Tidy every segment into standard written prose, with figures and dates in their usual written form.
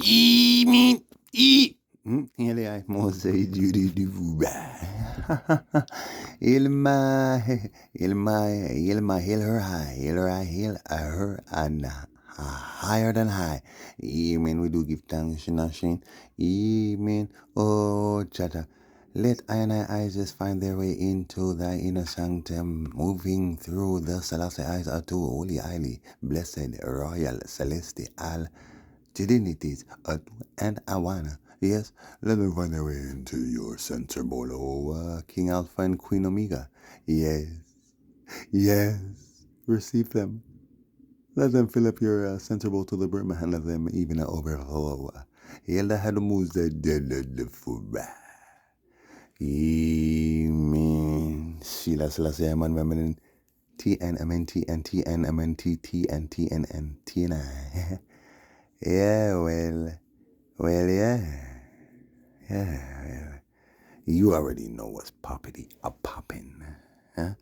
mean, Hele ay mo say Judy Duva. Ilma, hail her high, hail her and higher than high. Amen. We do give thanks, Shin. Amen. Oh, chatter. Let I and I eyes just find their way into thy inner sanctum, moving through the celestial eyes of two holy, highly blessed, royal, celestial divinities, and Awana. Yes, let them find their way into your center bowl, King Alpha and Queen Omega. Yes, yes, receive them. Let them fill up your center bowl to the brim and let them even overflow. Yelda had moves that did the food. Amen. Sheila Selassie, man, women, TNMNTNMNTTNTNNTNI. Yeah, well, yeah. You already know what's poppity a poppin', huh?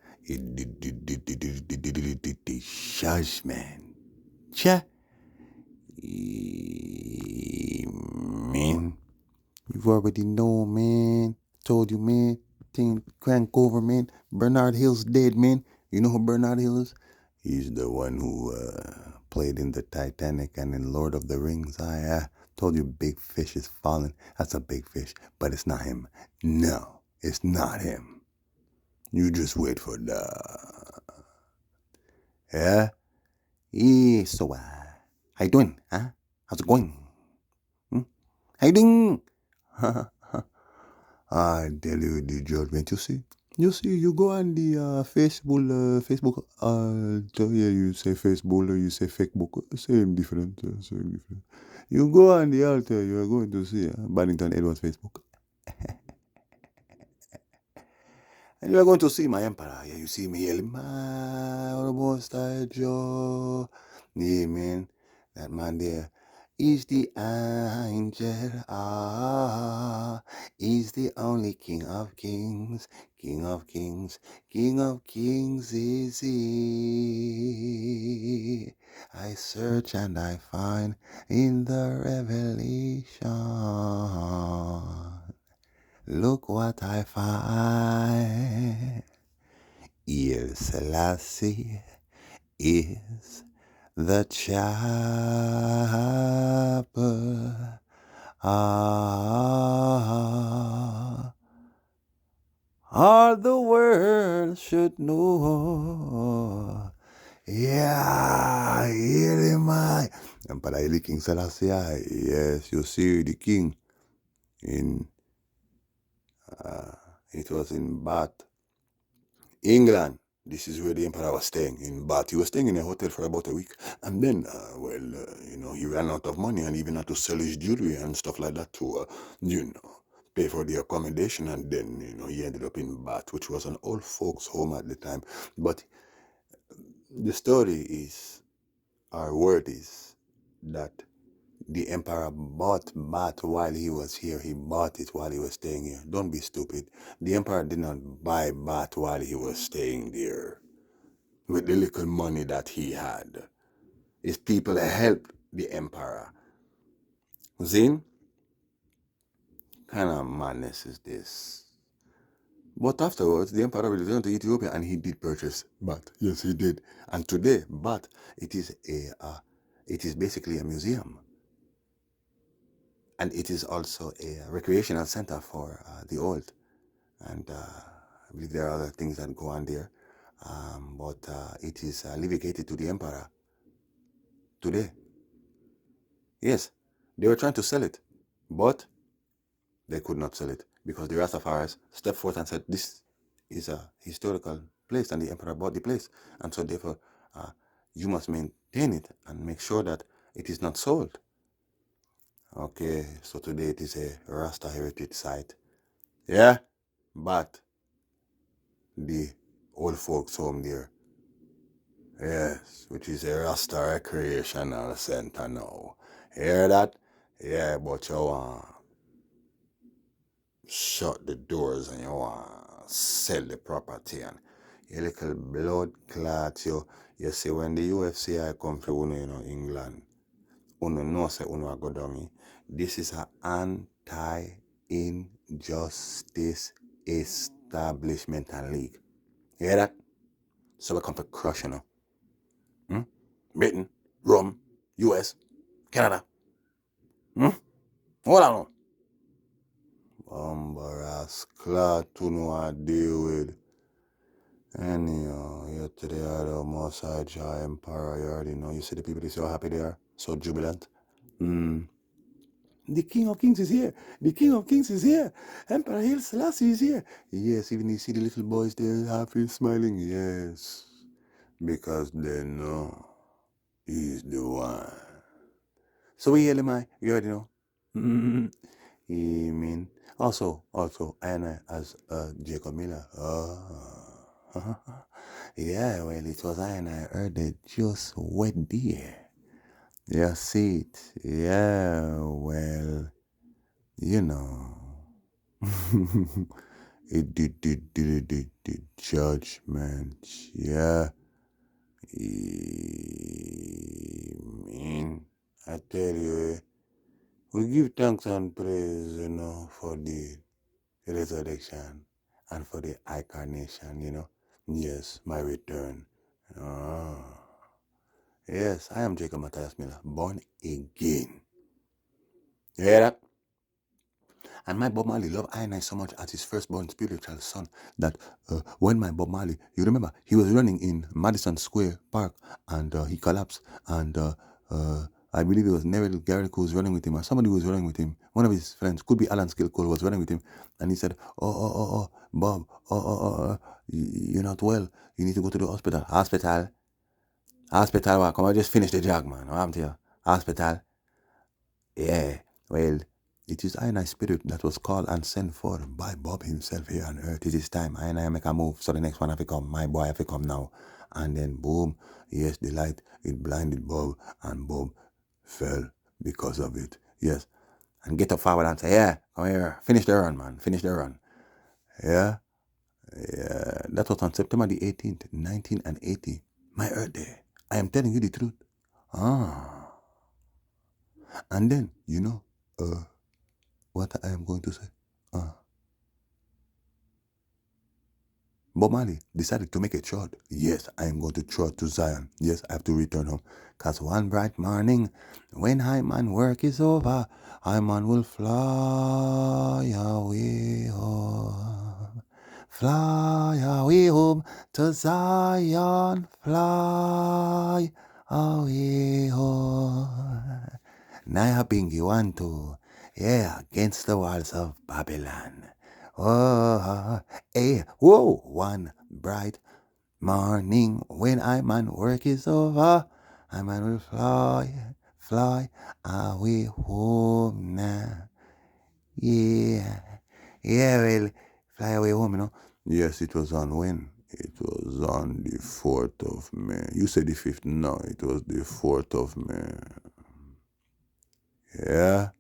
Shush, man. Cha. Man. You already know, man. Told you, man. Thing crank over, man. Bernard Hill's dead, man. You know who Bernard Hill is? He's the one who played in the Titanic and in Lord of the Rings. I told you big fish is falling. That's a big fish, but it's not him. No, it's not him. You just wait for the... Yeah? So, how you doing, huh? How's it going? How you doing? I tell you the judgment, you see, you go on the Facebook, yeah, you say Facebook or you say Facebook, same different. You go on the altar, you are going to see Barrington Edwards Facebook. And you are going to see my emperor. Yeah, you see me, my almost Joe. Yeah, man, that man there is the angel. Is the only King of Kings. King of Kings, King of Kings is he. I search and I find in the revelation. Look what I find. Il Selassie is the chapel. All the world should know. Yeah, here am I. Emperor King Selassie. Yes, you see the king in... it was in Bath, England. This is where the emperor was staying, in Bath. He was staying in a hotel for about a week. And then, he ran out of money and even had to sell his jewelry and stuff like that to, pay for the accommodation. And then, he ended up in Bath, which was an old folks' home at the time. But the story is, our word is, that the emperor bought Bath while he was here. He bought it while he was staying here. Don't be stupid. The emperor did not buy Bath while he was staying there. With the little money that he had, his people helped the emperor. Zin? Kind of madness is this? But afterwards, the emperor returned to Ethiopia and he did purchase Bath. Yes, he did. And today, Bath, it is basically a museum. And it is also a recreational center for the old. And I believe there are other things that go on there. But it is alleviated to the emperor today. Yes, they were trying to sell it, but they could not sell it because the Rastafaris stepped forth and said, this is a historical place and the emperor bought the place. And so therefore, you must maintain it and make sure that it is not sold. Okay, so today it is a Rasta heritage site. Yeah, but the old folks home there, yes, which is a Rasta recreational center now. Hear that? Yeah, but you want shut the doors and you want sell the property and your little blood clot, you see when the UFCI come to England, uno no say uno a go down. This is an anti-injustice establishment and league. You hear that? So we come to crush, you know. Britain, Rome, US, Canada. Hold on. Embarrass clot to know I deal with. Anyhow, here today are the Most High Jah Emperor. You already know. You see the people, they so happy they are, so jubilant. The King of Kings is here. The King of Kings is here. Emperor Haile Selassie is here. Yes, even you see the little boys there happy, smiling. Yes, because they know he's the one. So we hear him, you already know. Mean. Also, I and I as Jacob Miller. Yeah, well, it was I and I heard it just went there. You see it. Yeah, well, you know. It did the judgment. Yeah. Mean. I tell you, we give thanks and praise, you know, for the resurrection and for the incarnation, you know. Yes, my return. Yes, I am Jacob Matthias Miller, born again. You hear that? And my Bob Marley loved I and I so much as his firstborn spiritual son that when my Bob Marley, you remember, he was running in Madison Square Park and he collapsed and I believe it was Neville Garrick who was running with him or somebody who was running with him. One of his friends, could be Alan Skillcole, was running with him and he said, Bob, you're not well. You need to go to the hospital. Hospital? Come on, just finish the jog, man. What happened to you? Hospital? Yeah, well, it is I and I spirit that was called and sent for by Bob himself here on earth. It is time. I and I make a move. So the next one have to come. My boy have to come now. And then boom, yes, the light, it blinded Bob and Bob fell because of it. Yes. And get up forward and say, yeah, come here. Finish the run, man. Finish the run. Yeah. Yeah. That was on September the 18th, 1980. My earth day. I am telling you the truth. And then, you know, what I am going to say. Bob Marley decided to make a trot. Yes, I am going to trot to Zion. Yes, I have to return home. Cause one bright morning, when Hyman work is over, Hyman will fly away home. Fly away home to Zion. Fly away home. Naya Bingy 1-2. Yeah, against the walls of Babylon. Oh, hey, whoa, one bright morning when I'm on work is over, I'm will fly away home now. Yeah, well, fly away home, you know. Yes, it was on when? It was on the 4th of May. You said the 5th? No, it was the 4th of May. Yeah,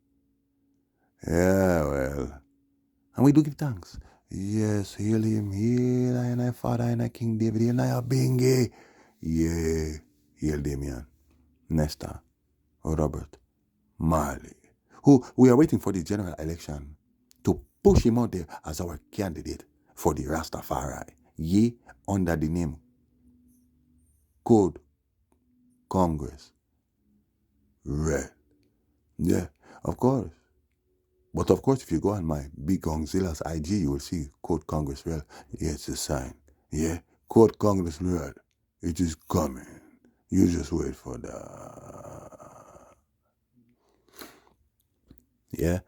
well. And we do give thanks. Yes, hail him, hail I and I Father and I King David, hail I Abinge. Yeah, hail Damien, Nesta, Robert, Marley, who we are waiting for the general election to push him out there as our candidate for the Rastafari. Ye under the name Code Congress Red. Yeah, of course. But of course, if you go on my Big Gongzilla's IG, you will see Code Congress Red. Yeah, it's a sign. Yeah, Code Congress Red. It is coming. You just wait for that. Yeah,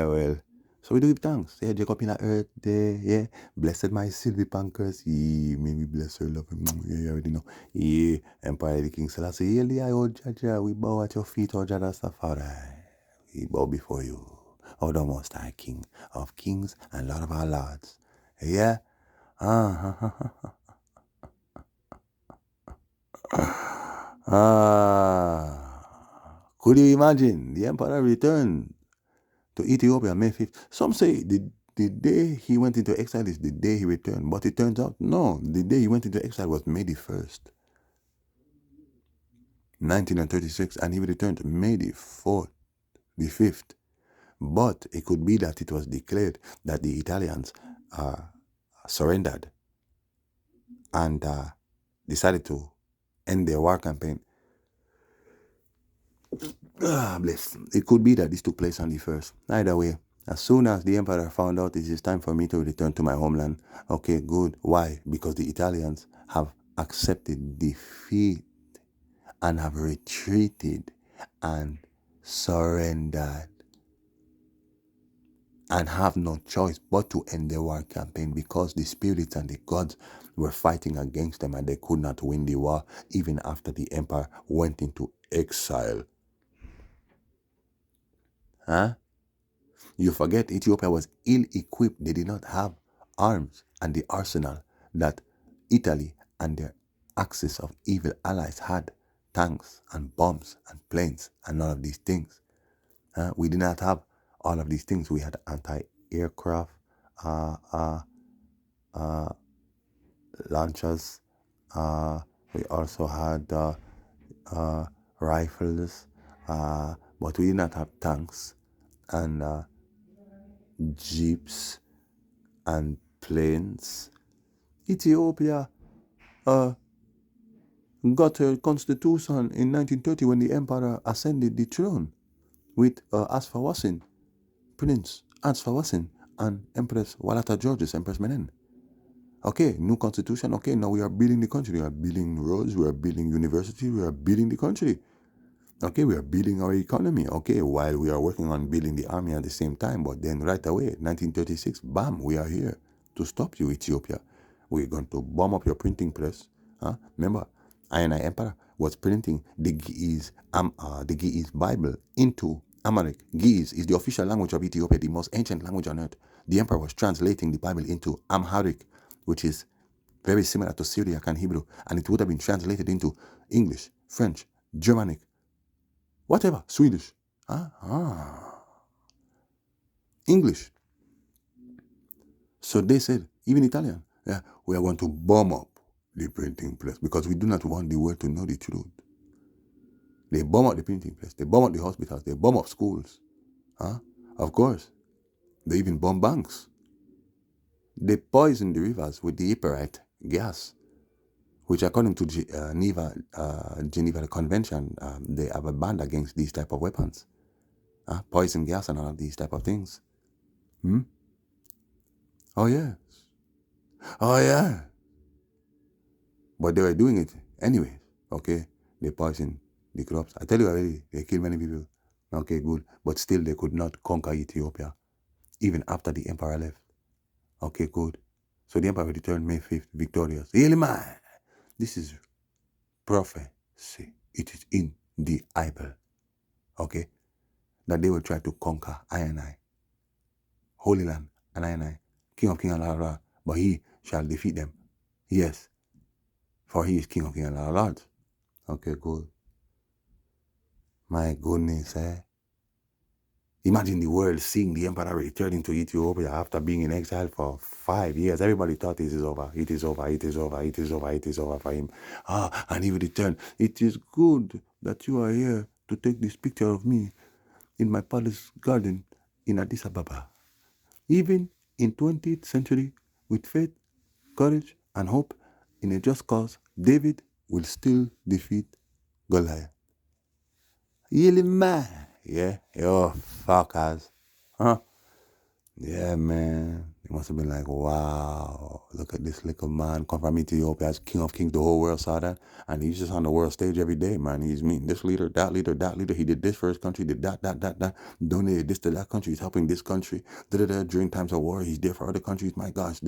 well. So we do give thanks. Yeah, Jacob in the earth there. Yeah, blessed my Sylvie Pankers. Yeah, may we bless her love. Yeah, you already know. Yeah, Empire of the King Selassie. Yeah, Leah, oh Jaja, we bow at your feet, oh Jaja Safari. We bow before you. O the Most High King of Kings and Lord of our Lords. Yeah? Could you imagine? The emperor returned to Ethiopia May 5th. Some say the day he went into exile is the day he returned. But it turns out, no. The day he went into exile was May the 1st. 1936, and he returned May the 4th, the 5th. But it could be that it was declared that the Italians surrendered and decided to end their war campaign. Bless. It could be that this took place on the 1st. Either way, as soon as the emperor found out it is time for me to return to my homeland, okay, good. Why? Because the Italians have accepted defeat and have retreated and surrendered and have no choice but to end the war campaign, because the spirits and the gods were fighting against them and they could not win the war even after the emperor went into exile. Huh? You forget Ethiopia was ill-equipped. They did not have arms and the arsenal that Italy and their axis of evil allies had. Tanks and bombs and planes and all of these things. We did not have all of these things. We had anti-aircraft launchers. We also had rifles, but we did not have tanks and jeeps and planes. Ethiopia got her constitution in 1930 when the emperor ascended the throne with Asfawasin, Prince Asfawasin, and Empress Walata Georges, Empress Menen. Okay, new constitution. Okay, now we are building the country. We are building roads. We are building universities. We are building the country. Okay, we are building our economy. Okay, while we are working on building the army at the same time. But then right away, 1936, bam, we are here to stop you, Ethiopia. We're going to bomb up your printing press. Remember, Iron Emperor was printing the Ge'ez Bible into Amharic. Ge'ez is the official language of Ethiopia, the most ancient language on earth. The emperor was translating the Bible into Amharic, which is very similar to Syriac and Hebrew, and it would have been translated into English, French, Germanic, whatever, Swedish, English. So they said, even Italian, yeah, we are going to bomb up the printing press because we do not want the world to know the truth. They bomb up the printing press, they bomb up the hospitals, they bomb up schools. Of course, they even bomb banks. They poison the rivers with the Ypirite gas, which according to Geneva Convention, they have a ban against these type of weapons. Poison gas and all of these type of things. Oh, yes. Oh, yeah. But they were doing it anyway, okay? They poisoned the crops. I tell you already, they killed many people. Okay, good. But still, they could not conquer Ethiopia, even after the emperor left. Okay, good. So the emperor returned May 5th, victorious. Elimai! This is prophecy. It is in the Bible. Okay? That they will try to conquer I, Holy Land, and I, King of Kings and Lord of Lords, but he shall defeat them. Yes. For he is King of Kings and Lord of Lords. Okay, good. My goodness, Imagine the world seeing the emperor returning to Ethiopia after being in exile for 5 years. Everybody thought it is over. It is over. It is over. It is over. It is over for him. And he will return. It is good that you are here to take this picture of me in my palace garden in Addis Ababa. Even in 20th century, with faith, courage, and hope in a just cause, David will still defeat Goliath. Yeah, yo, fuckers. Yeah, man. They must have been like, wow, look at this little man come from Ethiopia as King of Kings. The whole world saw that. And he's just on the world stage every day, man. He's meeting this leader, that leader, that leader. He did this for his country, did that. Donated this to that country. He's helping this country. During times of war, he's there for other countries. My gosh,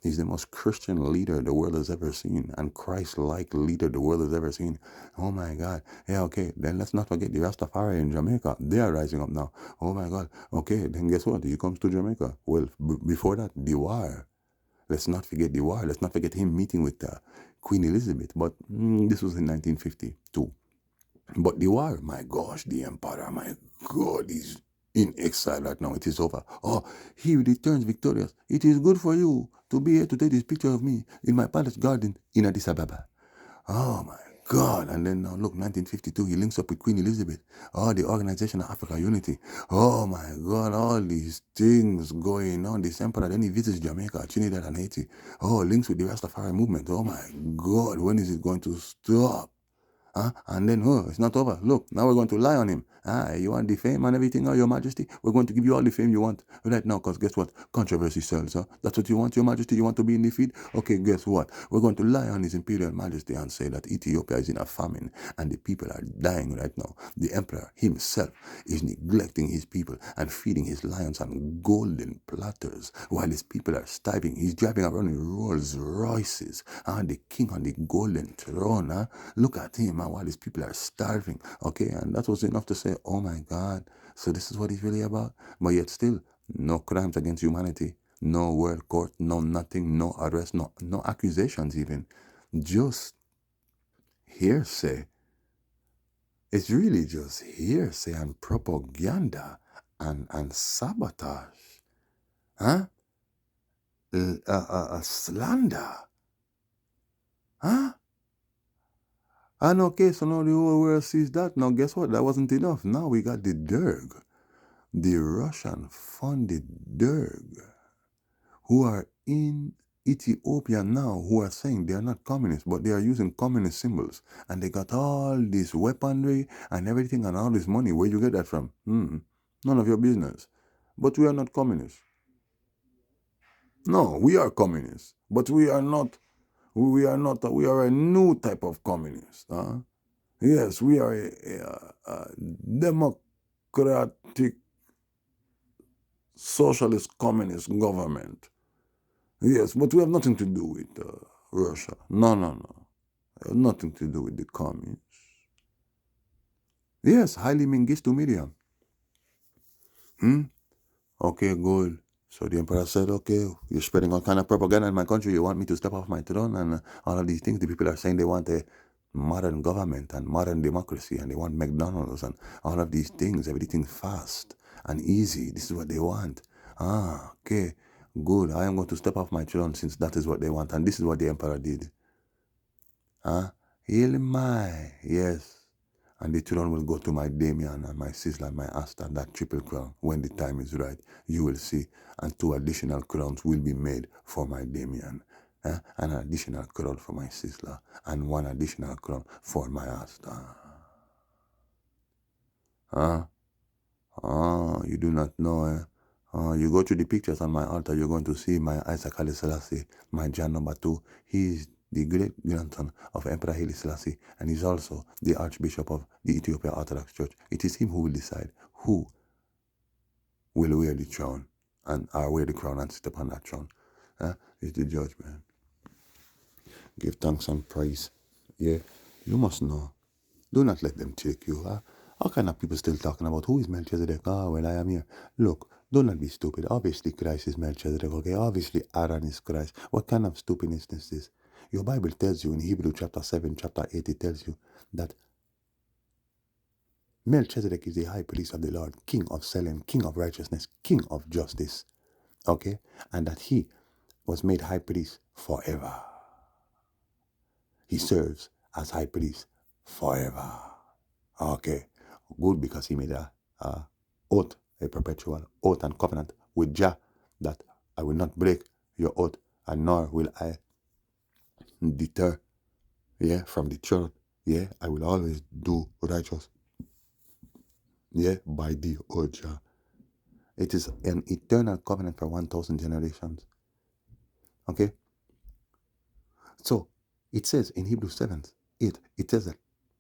he's the most Christian leader the world has ever seen. And Christ-like leader the world has ever seen. Oh, my God. Yeah, okay. Then let's not forget the Rastafari in Jamaica. They are rising up now. Oh, my God. Okay, then guess what? He comes to Jamaica. Well, before that, the war. Let's not forget the war. Let's not forget him meeting with Queen Elizabeth. But this was in 1952. But the war, my gosh, the emperor, my God, he's in exile right now. It is over. Oh, he returns victorious. It is good for you to be here to take this picture of me in my palace garden in Addis Ababa. Oh, my God. And then now look, 1952, he links up with Queen Elizabeth. Oh, the Organization of African Unity. Oh my God, all these things going on. This emperor, then he visits Jamaica, Trinidad and Haiti. Oh, links with the Rastafari movement. Oh my God, when is it going to stop? And then, it's not over. Look, now we're going to lie on him. You want the fame and everything, Your Majesty? We're going to give you all the fame you want right now, because guess what? Controversy sells, That's what you want, Your Majesty? You want to be in the feed? Okay, guess what? We're going to lie on His Imperial Majesty and say that Ethiopia is in a famine and the people are dying right now. The Emperor himself is neglecting his people and feeding his lions on golden platters while his people are starving. He's driving around in Rolls Royces, and the king on the golden throne, Look at him, while his people are starving. Okay, and that was enough to say, oh my God, so this is what he's really about. But yet still, no crimes against humanity, no world court, no nothing, no arrest, no accusations even. Just hearsay. It's really just hearsay and propaganda and sabotage. Huh? Slander. Huh? And okay, so now the whole world sees that. Now guess what? That wasn't enough. Now we got the Derg, the Russian-funded Derg, who are in Ethiopia now, who are saying they are not communists, but they are using communist symbols. And they got all this weaponry and everything and all this money. Where you get that from? None of your business. But we are not communists. No, we are communists. But we are not, we are a new type of communist. Yes, we are a democratic socialist communist government. Yes, but we have nothing to do with Russia. No. We have nothing to do with the communists. Yes, highly Mengistu media. Okay, good. So the emperor said, okay, you're spreading all kind of propaganda in my country. You want me to step off my throne and all of these things. The people are saying they want a modern government and modern democracy, and they want McDonald's and all of these things, everything fast and easy. This is what they want. Okay, good. I am going to step off my throne since that is what they want. And this is what the emperor did. Hail my, yes. And the throne will go to my Damien and my Sizzler and my Asta, that triple crown. When the time is right, you will see. And 2 additional crowns will be made for my Damien. An additional crown for my Sizzler. And 1 additional crown for my Asta. You do not know, you go to the pictures on my altar, you're going to see my Isaac Haile Selassie, my John number 2. He's the great-grandson of Emperor Haile Selassie, and he's also the Archbishop of the Ethiopian Orthodox Church. It is him who will decide who will wear the crown and wear the crown and sit upon that throne. It's the judgment. Give thanks and praise. Yeah, you must know. Do not let them take you. How can people still talking about who is Melchizedek? Well, I am here. Look, do not be stupid. Obviously, Christ is Melchizedek, okay? Obviously, Aaron is Christ. What kind of stupidness is this? Your Bible tells you in Hebrew chapter 7, chapter 8, it tells you that Melchizedek is the high priest of the Lord, king of Salem, king of righteousness, king of justice, okay? And that he was made high priest forever. He serves as high priest forever. Okay, good, because he made a oath, a perpetual oath and covenant with Jah, that I will not break your oath, and nor will I deter, from the truth. I will always do righteous, by the oath, Jah. It is an eternal covenant for 1,000 generations. Okay, so it says in Hebrews 7, 8, it says that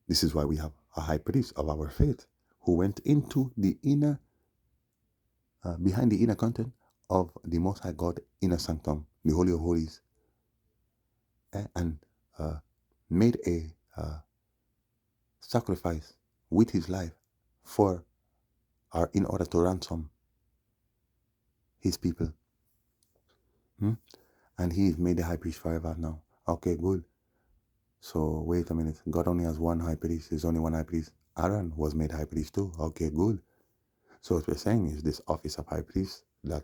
this is why we have a high priest of our faith who went into the inner, behind the inner content of the Most High God inner sanctum, the Holy of Holies, and made a sacrifice with his life for, or in order to ransom his people. And he is made the high priest forever now. Okay, good. So wait a minute. God only has one high priest. There's only one high priest. Aaron was made high priest too. Okay, good. So what we're saying is this office of high priest, that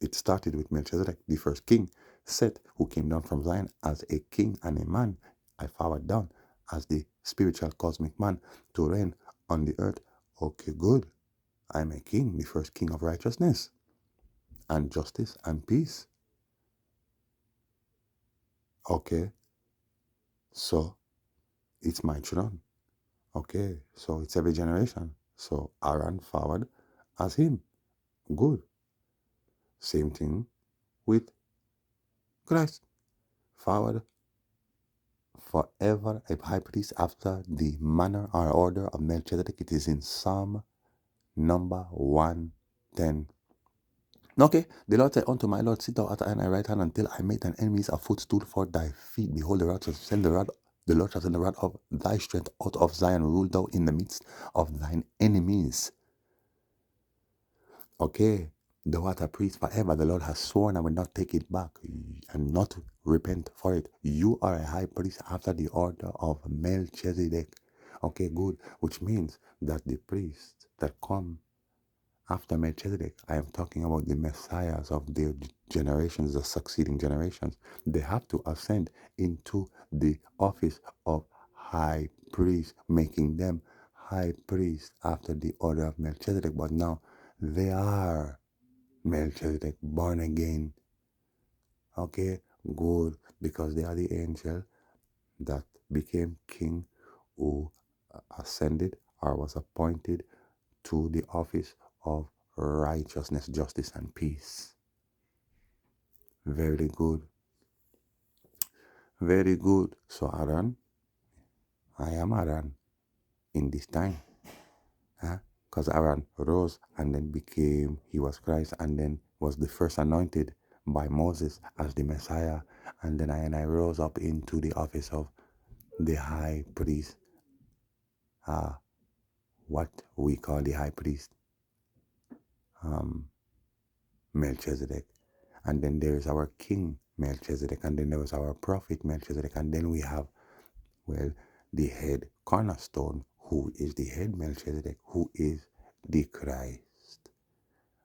it started with Melchizedek, the first king, Seth, who came down from Zion as a king and a man. I forward down. as the spiritual cosmic man to reign on the earth. Okay, good. I'm a king, the first king of righteousness and justice and peace. Okay, so it's my throne. Okay, so it's every generation. So Aaron forward as him. Good. Same thing with Christ. Forward forever a high priest after the manner or order of Melchizedek. It is in Psalm number 110. Okay, the Lord said unto my Lord, sit thou at thy right hand until I make thine enemies a footstool for thy feet. Behold, the Lord shall send the rod, the Lord shall send the rod of thy strength out of Zion. Rule thou in the midst of thine enemies. Okay, thou art a priest forever. The Lord has sworn, I will not take it back and not repent for it. You are a high priest after the order of Melchizedek. Okay, good. Which means that the priests that come after Melchizedek, I am talking about the messiahs of their generations, the succeeding generations. They have to ascend into the office of high priest, making them high priest after the order of Melchizedek. But now they are Melchizedek, born again. Okay, good, because they are the angel that became king who ascended or was appointed to the office of righteousness, justice, and peace. Very good. Very good. So Aaron, I am Aaron in this time. Because Aaron rose and then became, he was Christ and then was the first anointed by Moses as the Messiah. And then I rose up into the office of the high priest, what we call the high priest, Melchizedek. And then there is our king, Melchizedek. And then there was our prophet, Melchizedek. And then we have, well, the head cornerstone, who is the head Melchizedek, who is the Christ.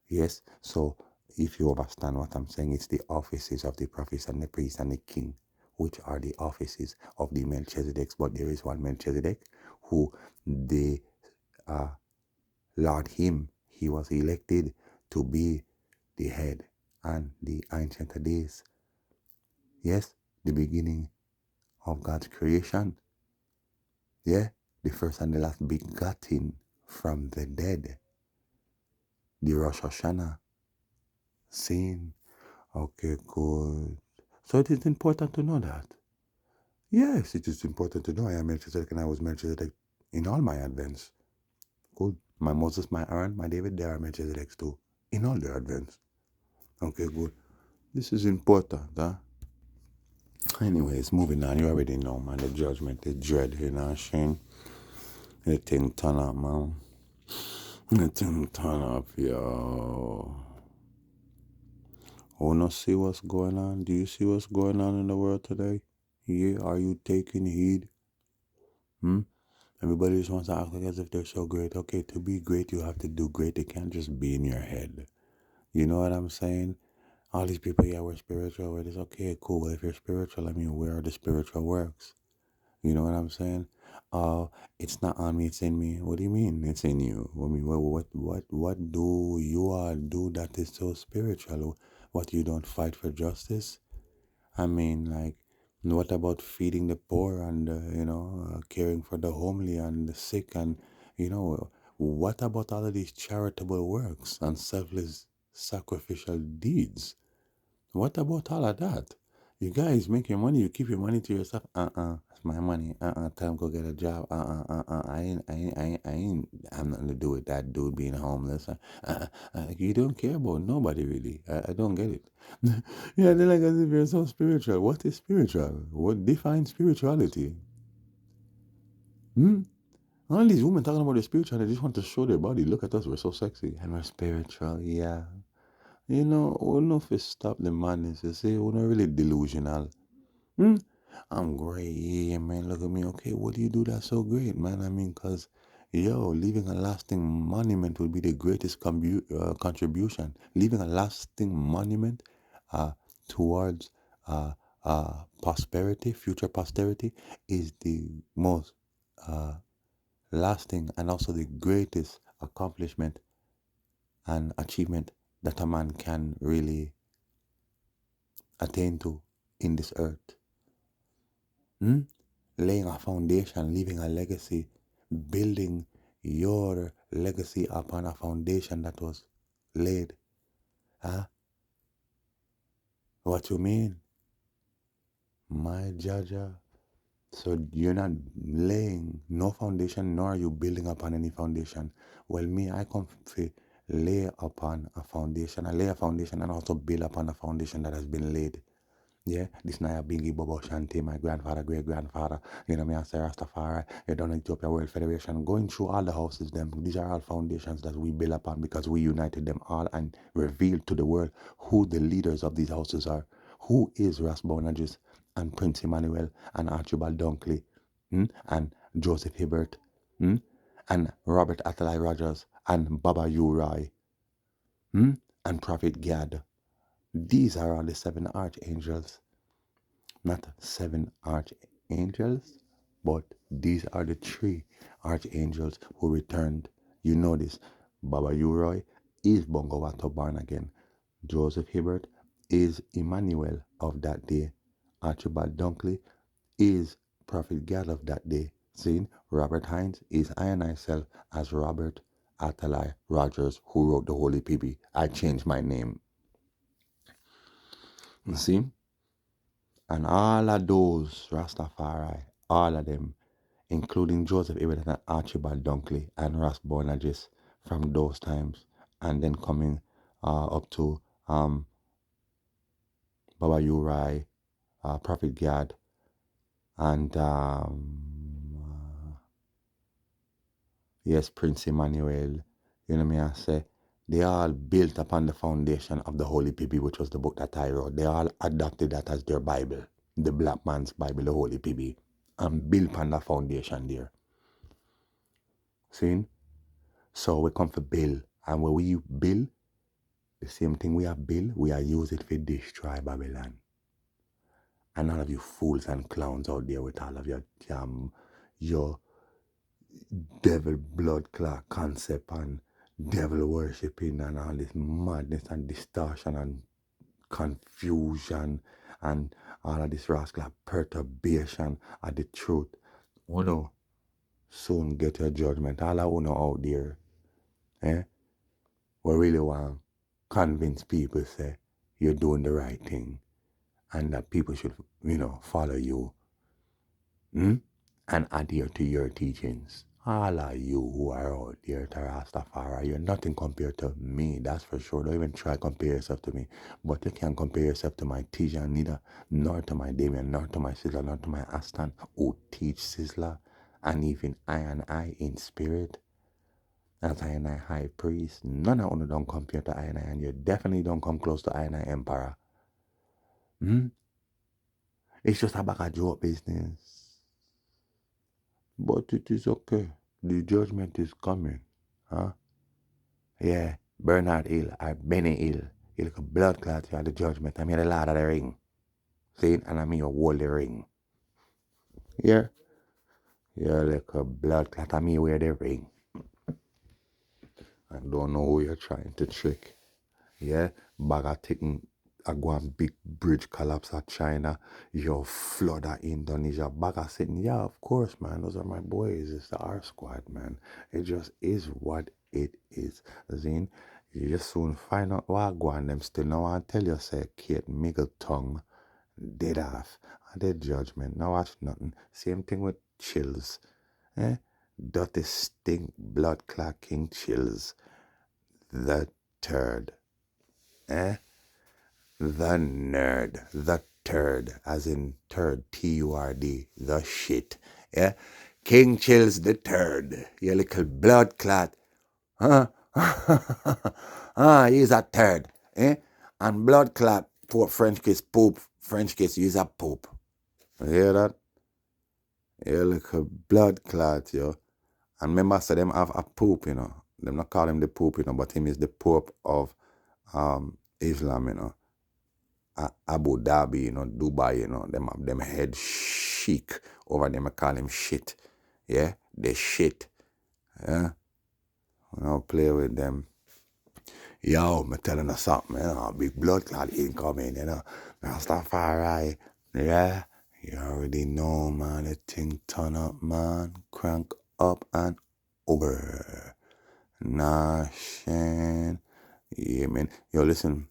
Yes, so if you understand what I'm saying, it's the offices of the prophets and the priest and the king, which are the offices of the Melchizedeks. But there is one Melchizedek who they Lord him, he was elected to be the head and the ancient of days. Yes, the beginning of God's creation. Yeah, the first and the last begotten from the dead. The Rosh Hashanah scene. Okay, good. So it is important to know that. Yes, it is important to know I am Melchizedek and I was Melchizedek in all my advents. Good. My Moses, my Aaron, my David, they are Melchizedeks too. In all their advents. Okay, good. This is important, huh? Anyways, moving on. You already know, man. The judgment, the dread, you know, Shane. The thing turn up, man. The thing turn up, yo. Wanna see what's going on? Do you see what's going on in the world today? Yeah, are you taking heed? Everybody just wants to act like as if they're so great. Okay, to be great, you have to do great. It can't just be in your head. You know what I'm saying? All these people, yeah, we're spiritual. We're this. Okay, cool. But if you're spiritual, I mean, where are the spiritual works? You know what I'm saying? It's not on me, it's in me. What do you mean it's in you? I mean, what do you all do that is so spiritual? What, you don't fight for justice? I mean, like, what about feeding the poor and, caring for the homely and the sick? And, what about all of these charitable works and selfless sacrificial deeds? What about all of that? You guys make your money, you keep your money to yourself. It's my money. Time go get a job. I'm nothing to do with that dude being homeless. You don't care about nobody really. I don't get it. Yeah, they're like as if you're so spiritual. What is spiritual? What defines spirituality? All these women talking about their spiritual, they just want to show their body. Look at us, we're so sexy and we're spiritual. Yeah. We know if we stop the madness, you see, we're not really delusional. I'm great, yeah, man. Look at me. Okay, what do you do that's so great, man? I mean, cause, leaving a lasting monument would be the greatest contribution. Leaving a lasting monument, towards prosperity, future posterity, is the most uh, lasting and also the greatest accomplishment and achievement that a man can really attain to in this earth. Hmm? Laying a foundation, leaving a legacy, building your legacy upon a foundation that was laid. Huh? What you mean? My Jaja. So you're not laying no foundation, nor are you building upon any foundation. Well, me, I come to lay upon a foundation. I lay a foundation and also build upon a foundation that has been laid. Yeah, this now Bingy Bobo Shanti, my grandfather, great grandfather, you know me, I say Rastafari, you done Ethiopia World Federation, going through all the houses, them. These are all foundations that we build upon because we united them all and revealed to the world who the leaders of these houses are. Who is Ras Bonagis and Prince Emmanuel and Archibald Dunkley and Joseph Hibbert and Robert Athelai Rogers and Baba Uri and Prophet Gad. These are all the seven archangels. Not seven archangels, but these are the three archangels who returned. You know this. Baba Uri is Bongowato born again. Joseph Hibbert is Emmanuel of that day. Archibald Dunkley is Prophet God of that day. See, Robert Hines is I and I self as Robert Attalai Rogers, who wrote the Holy PB. I changed my name. See? And all of those Rastafari, all of them, including Joseph Abraham and Archibald Dunkley and Ras Bonagis from those times, and then coming up to Baba Uri, Prophet Gad, and yes, Prince Emmanuel, you know me, I say, they all built upon the foundation of the Holy PB, which was the book that I wrote. They all adopted that as their Bible, the black man's Bible, the Holy PB, and built upon the foundation there. See? So we come for build, and when we build, the same thing we have built, we are use it for destroy Babylon. And all of you fools and clowns out there with all of your devil blood clot concept and devil worshipping and all this madness and distortion and confusion and all of this rascal perturbation of the truth. Uno soon get your judgment. All of uno out there, we really want to convince people say you're doing the right thing and that people should, follow you and adhere to your teachings. All of you who are out there to Rastafari, you're nothing compared to me, that's for sure. Don't even try to compare yourself to me. But you can't compare yourself to my teacher neither, nor to my Damien, nor to my Sizzler, nor to my Aston, who teach Sizzler, and even I and I in spirit. As I and I high priest, none of you don't compare to I and you definitely don't come close to I and I emperor. It's just a bag of joke business. But it is okay. The judgment is coming. Huh? Yeah, Bernard Hill or Benny Hill. You look a blood clot, you are the judgment. I'm here the Lord of the Ring. See? And I'm here hold the ring. Yeah? You look a blood clot, I'm here wear the ring. I don't know who you're trying to trick. Yeah, Baga taking a one big bridge collapse at China, your flood at Indonesia. Baga saying, yeah, of course, man, those are my boys. It's the R squad, man. It just is what it is. Zin, you just soon find out what go on them still now and tell you say Kate Middleton dead off. And their judgment. Now watch nothing. Same thing with chills. Dirty stink blood clotting chills. The third. The nerd, the turd, as in turd, Turd, the shit. Yeah? King Chills the turd, you little blood clot. Huh? He's a turd. And blood clot, poor French kiss poop. French kiss, he's a poop. You hear that? You little blood clot, yo. And remember, I said them have a poop, Them not call him the poop, but him is the pope of Islam, Abu Dhabi, Dubai, them head chic over them. I call him shit. Yeah, they shit. Yeah, play with them. Yo, me telling you something, big blood clot incoming, Rastafari, yeah. You already know, man, the thing turn up, man. Crank up and over. Nation. Yeah, man. Yo, listen,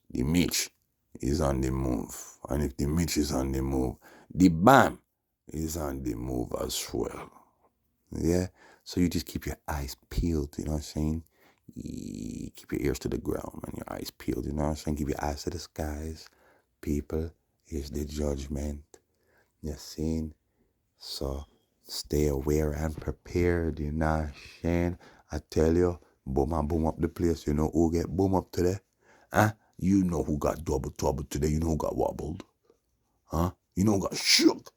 the Mitch is on the move. And if the Mitch is on the move, the BAM is on the move as well. Yeah? So you just keep your eyes peeled, you know what I'm saying? Keep your ears to the ground and your eyes peeled, you know what I'm saying? Keep your eyes to the skies. People, here's the judgment. You seen? So stay aware and prepared, you know what I'm saying? I tell you, boom and boom up the place. You know who get boom up today? Huh? You know who got double trouble today. You know who got wobbled. Huh? You know who got shook.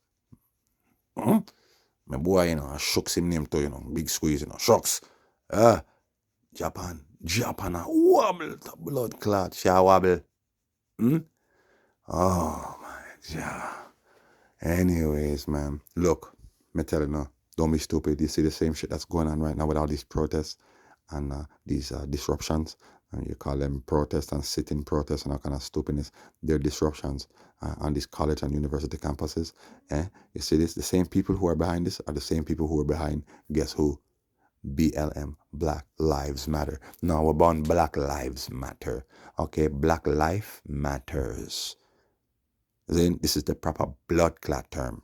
Huh? My boy, I shooks him name too, big squeeze, shocks. Japan, a wobble, the blood clot, shall wobble. Oh my God. Anyways, man, look, me tell you now, don't be stupid. You see the same shit that's going on right now with all these protests and these disruptions. And you call them protests and sitting protests and all kind of stupidness. They're disruptions on these college and university campuses. You see this? The same people who are behind this are the same people who are behind, guess who? BLM, Black Lives Matter. Now we're born Black Lives Matter. Okay, Black Life Matters. Then this is the proper blood clot term.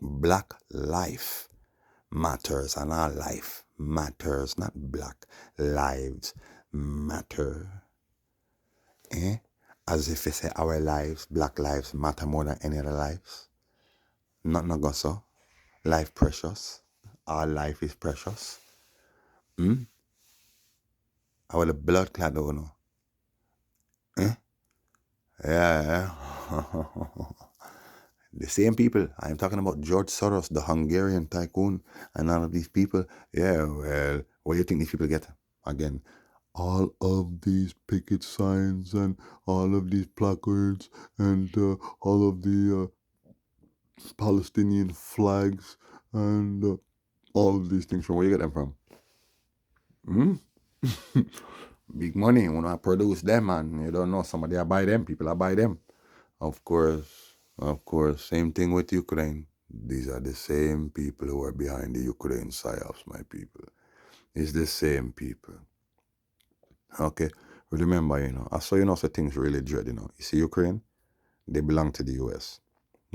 Black life matters, and our life matters, not black lives matter. As if they say our lives, black lives matter more than any other lives. Not go so. Life precious. Our life is precious. Our the blood clot don't know. Yeah. The same people. I'm talking about George Soros, the Hungarian tycoon, and all of these people. Yeah, well, what do you think these people get? Again, all of these picket signs and all of these placards and all of the Palestinian flags and all of these things. From where you get them from? Big money. When I produce them, man, you don't know. Somebody I buy them. People I buy them. Of course. Same thing with Ukraine. These are the same people who are behind the Ukraine psyops, my people. It's the same people. Okay? Remember, I saw so things really dread, You see Ukraine? They belong to the US.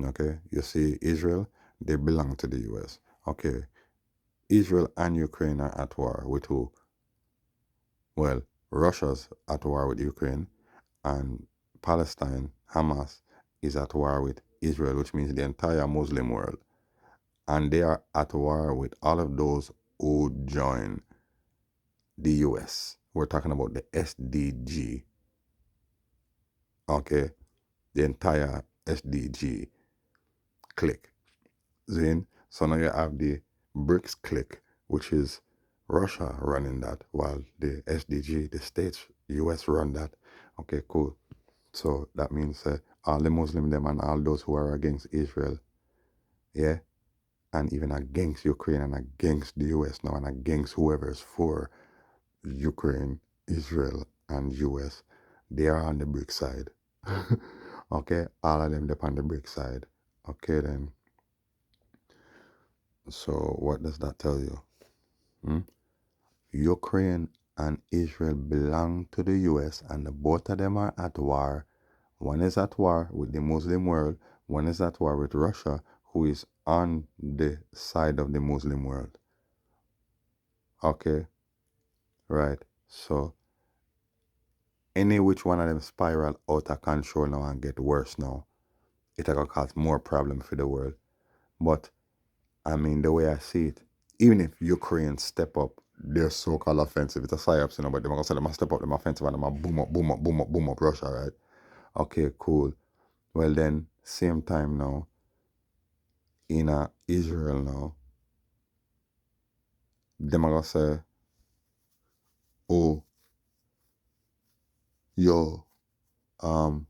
Okay? You see Israel? They belong to the US. Okay. Israel and Ukraine are at war with who? Well, Russia's at war with Ukraine, and Palestine, Hamas, is at war with Israel, which means the entire Muslim world. And they are at war with all of those who join the US. We're talking about the SDG. Okay? The entire SDG clique. Then, so now you have the BRICS clique, which is Russia running that, while the SDG, the states, US run that. Okay, cool. So that means all the Muslim them and all those who are against Israel, yeah, and even against Ukraine and against the US now and against whoever's for Ukraine, Israel, and US, they are on the BRICS side. Okay, all of them they're on the BRICS side. Okay then. So what does that tell you? Ukraine and Israel belong to the US, and the both of them are at war. One is at war with the Muslim world, one is at war with Russia, who is on the side of the Muslim world. Okay? Right. So any which one of them spiral out of control now and get worse now, it's gonna cause more problem for the world. But I mean, the way I see it, even if Ukraine step up their so-called offensive, it's a psyops, but they're gonna say they're step up them offensive and they're gonna boom up, boom up, boom up, boom up Russia, right? Okay, cool. Well then, same time now, in Israel now, them are gonna say, oh, yo, um,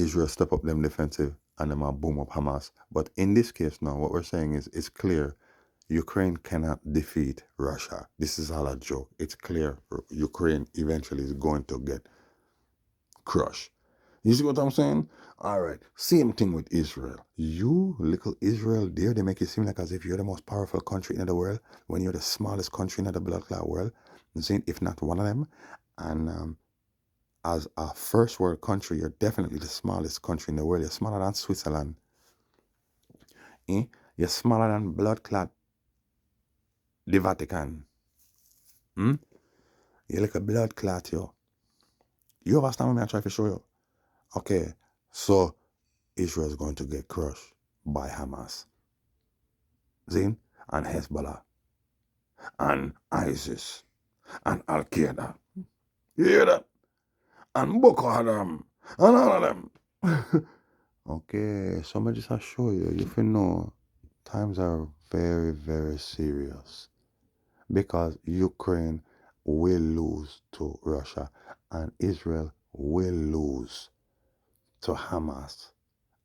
Israel step up them defensive and them a boom up Hamas. But in this case now, what we're saying is it's clear Ukraine cannot defeat Russia. This is all a joke. It's clear Ukraine eventually is going to get crushed. You see what I'm saying? All right. Same thing with Israel. You, little Israel, there, they make it seem like as if you're the most powerful country in the world when you're the smallest country in the blood clot world. I'm saying, if not one of them. And as a first world country, you're definitely the smallest country in the world. You're smaller than Switzerland. Eh? You're smaller than blood clot the Vatican. Hmm? You're like a blood clot, yo. You understand what I'm trying to show you? Okay, so Israel is going to get crushed by Hamas, Zin, and Hezbollah, and ISIS, and Al Qaeda. You hear that? And Boko Haram, and all of them. Okay, so I'm just show you. You know, times are very, very serious because Ukraine will lose to Russia, and Israel will lose to Hamas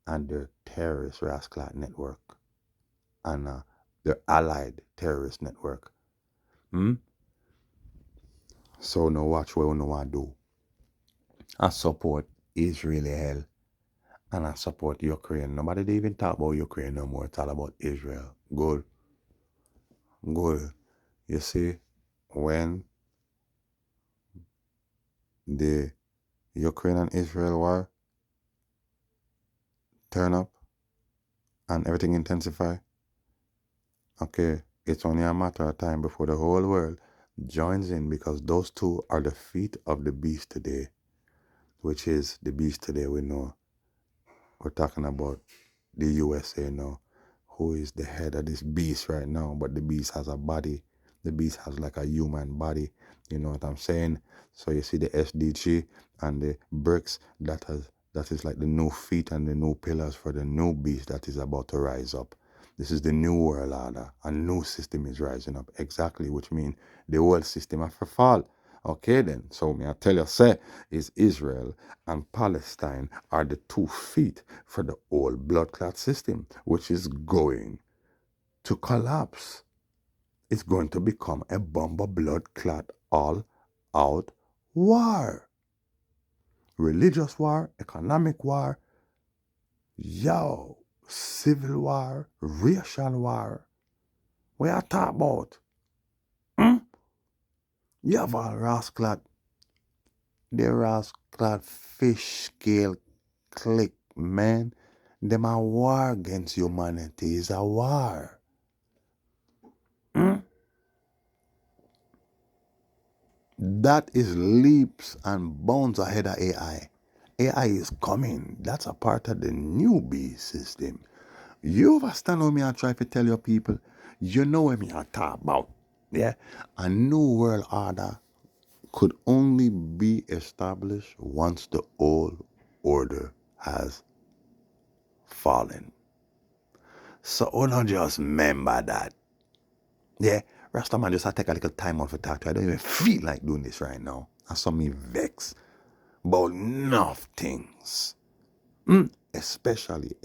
and their terrorist rascal network and their allied terrorist network. Hmm? So now watch what we know what do. I support Israel and I support Ukraine. Nobody they even talk about Ukraine no more. It's all about Israel. Good. Good. You see, when the Ukraine and Israel war turn up and everything intensify, okay, it's only a matter of time before the whole world joins in because those two are the feet of the beast today, which is the beast today we know. We're talking about the USA now, who is the head of this beast right now, but the beast has a body. The beast has like a human body. You know what I'm saying? So you see the SDG and the bricks, that is like the new feet and the new pillars for the new beast that is about to rise up. This is the new world order. A new system is rising up. Exactly, which means the old system have to fall. Okay then, so me I tell you, say, is Israel and Palestine are the 2 feet for the old blood clot system, which is going to collapse. It's going to become a bomber blood clot all out war. Religious war, economic war, civil war, racial war. What you talk about? Hmm? You have a rascal, the rascal fish scale click, man. Them a war against humanity is a war. Hmm? That is leaps and bounds ahead of AI. AI is coming. That's a part of the new beast system. You understand how me I try to tell your people? You know what me I talk about. Yeah? A new world order could only be established once the old order has fallen. So don't just remember that. Yeah, Rastaman just I take a little time out for talk to you. I don't even feel like doing this right now. I saw me vex about enough things. Especially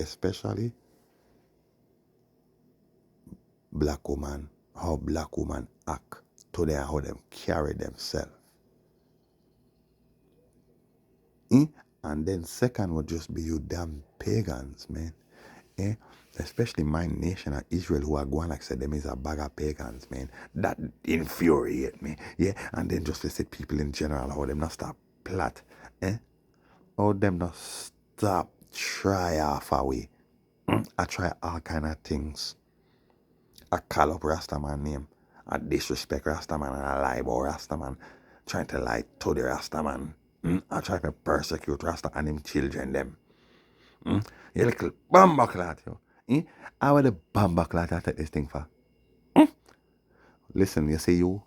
black woman, how black woman act to them, how them carry themselves. And then second would just be you damn pagans, man. Eh? Especially my nation of Israel who are going like said them is a bag of pagans, man. That infuriate me. Yeah. And then just to see people in general, how them not stop plot. Eh? How them not stop try off away. I try all kind of things. I call up Rastaman name. I disrespect Rastaman and I lie about Rastaman. Trying to lie to the Rastaman. I try to persecute Rasta and him children them. You little bamba clat, yo. How the bamba clat I take this thing for? Listen, you see you,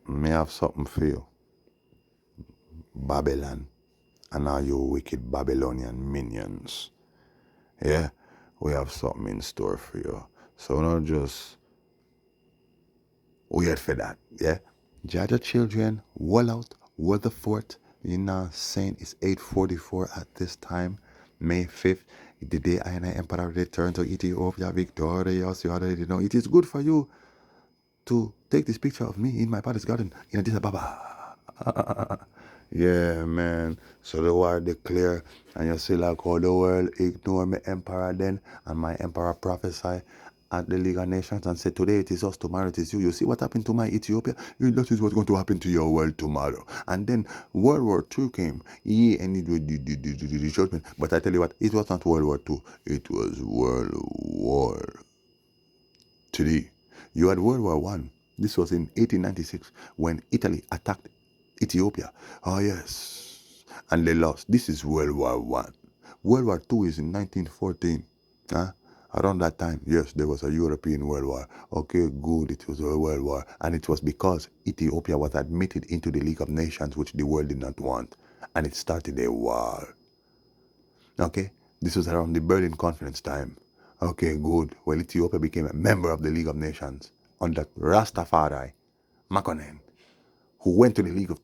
may have something for you. Babylon. And all you wicked Babylonian minions. Yeah? We have something in store for you. So not just wait for that. Yeah? Judge your children, wall out, hold the fort, You know, saying it's 8:44 at this time, May 5th, the day I and I Emperor returned to Ethiopia victorious. You already know. It is good for you to take this picture of me in my palace garden in Addis Ababa. Yeah, man. So the war declare, and you see like how the world ignore my emperor then, and my emperor prophesy at the League of Nations and say, today it is us, tomorrow it is you. You see what happened to my Ethiopia? That is what's going to happen to your world tomorrow. And then World War II came. Yeah, and it was the judgment. But I tell you what, it was not World War II. It was World War III. You had World War One. This was in 1896 when Italy attacked Ethiopia. Oh yes, and they lost. This is World War One. World War Two is in 1914. Huh? Around that time, yes, there was a European World War. Okay, good, it was a World War. And it was because Ethiopia was admitted into the League of Nations, which the world did not want. And it started a war. Okay, this was around the Berlin Conference time. Okay, good. Well, Ethiopia became a member of the League of Nations under Rastafari Makonnen, who went to the League of,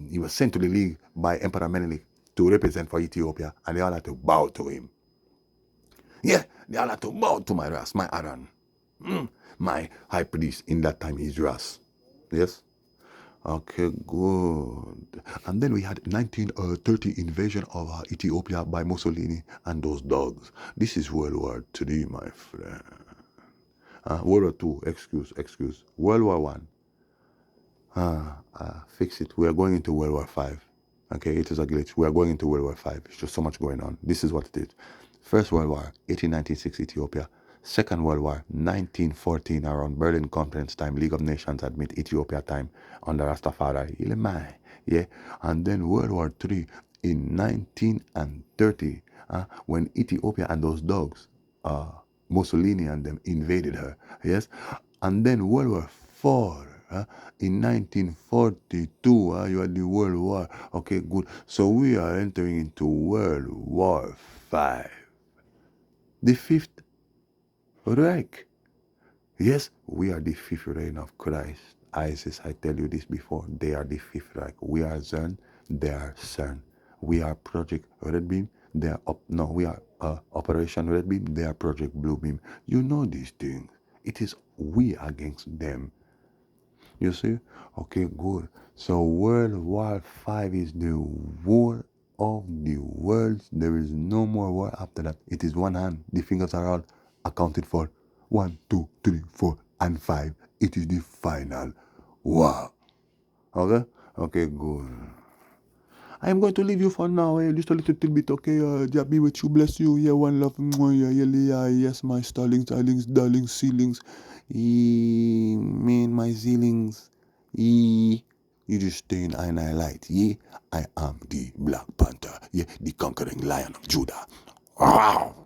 he was sent to the League by Emperor Menelik to represent for Ethiopia, and they all had to bow to him. Yeah, they all had to bow to my Ras, my Aaron, my high priest in that time is Ras. Yes? Okay, good. And then we had 1930 invasion of Ethiopia by Mussolini and those dogs. This is World War III, my friend. World War II, excuse. World War One. Fix it. We are going into World War Five. Okay, it is a glitch. We are going into World War Five. It's just so much going on. This is what it is. First World War, 1896, Ethiopia. Second World War, 1914, around Berlin Conference time, League of Nations admit Ethiopia time under Rastafari. Ilemai. Yeah. And then World War III in 1930, when Ethiopia and those dogs, Mussolini and them invaded her. Yes. And then World War IV. In 1942, you had the World War. Okay, good. So we are entering into World War V. The fifth Reich. Yes, we are the fifth reign of Christ. ISIS, I tell you this before, they are the fifth Reich. We are CERN, they are CERN. We are Project Red Beam, they are we are Operation Red Beam, they are Project Blue Beam. You know these things. It is we against them. You see? Okay, good. So World War V is the war of the worlds. There is no more war after that. It is one hand. The fingers are all accounted for. 1, 2, 3, 4, and 5. It is the final war. Okay? Okay, good. I am going to leave you for now, just a little bit, okay? God be with you, bless you, yeah, one love, yeah, yeah, yes, my darlings, darlings, ceilings, man, my ceilings, you just stay in I light, yeah, I am the Black Panther, yeah, the conquering lion of Judah, wow.